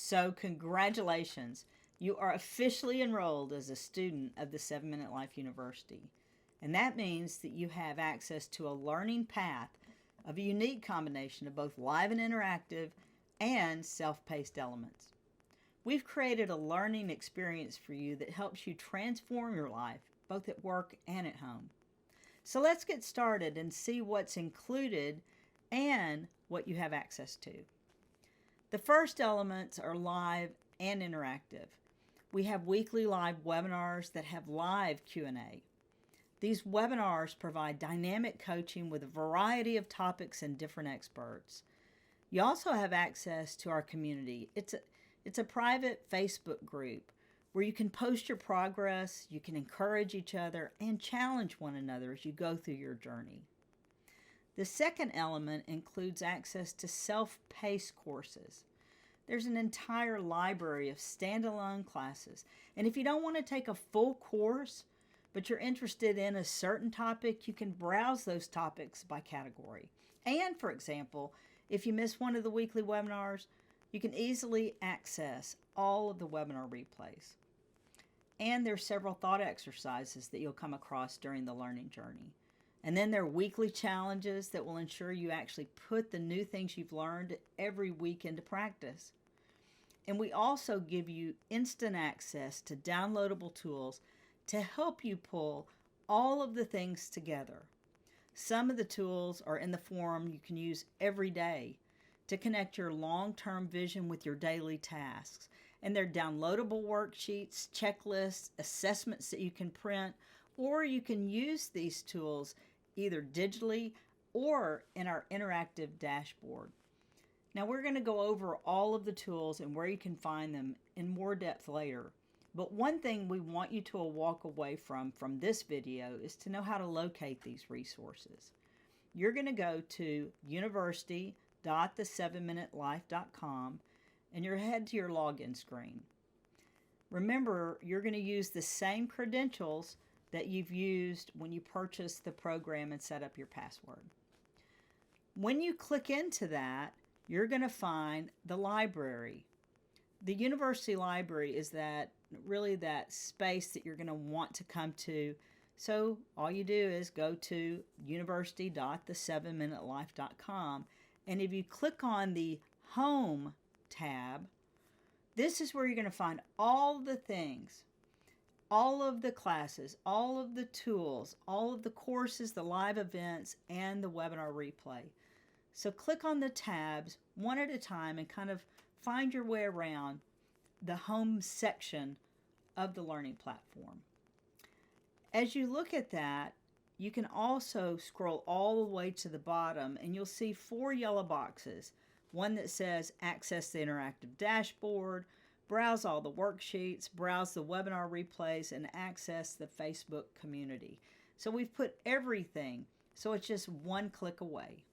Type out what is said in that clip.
So congratulations, you are officially enrolled as a student of the 7-Minute Life University. And that means that you have access to a learning path of a unique combination of both live and interactive and self-paced elements. We've created a learning experience for you that helps you transform your life, both at work and at home. So let's get started and see what's included and what you have access to. The first elements are live and interactive. We have weekly live webinars that have live Q&A. These webinars provide dynamic coaching with a variety of topics and different experts. You also have access to our community. It's a private Facebook group where you can post your progress, you can encourage each other, and challenge one another as you go through your journey. The second element includes access to self-paced courses. There's an entire library of standalone classes, and if you don't want to take a full course, but you're interested in a certain topic, you can browse those topics by category. And for example, if you miss one of the weekly webinars, you can easily access all of the webinar replays. And there's several thought exercises that you'll come across during the learning journey. And then there are weekly challenges that will ensure you actually put the new things you've learned every week into practice. And we also give you instant access to downloadable tools to help you pull all of the things together. Some of the tools are in the form you can use every day to connect your long-term vision with your daily tasks. And they're downloadable worksheets, checklists, assessments that you can print, or you can use these tools either digitally or in our interactive dashboard. Now we're going to go over all of the tools and where you can find them in more depth later. But one thing we want you to walk away from this video is to know how to locate these resources. You're going to go to university.the7minutelife.com and you're head to your login screen. Remember, you're going to use the same credentials that you've used when you purchased the program and set up your password. When you click into that, you're going to find the library. The university library is really that space that you're going to want to come to. So all you do is go to university.the7minutelife.com, and if you click on the Home tab, this is where you're going to find all the things, all of the classes, all of the tools, all of the courses, the live events, and the webinar replay. So click on the tabs one at a time and kind of find your way around the home section of the learning platform. As you look at that, you can also scroll all the way to the bottom and you'll see 4 yellow boxes. One that says access the interactive dashboard, browse all the worksheets, browse the webinar replays, and access the Facebook community. So we've put everything, so it's just one click away.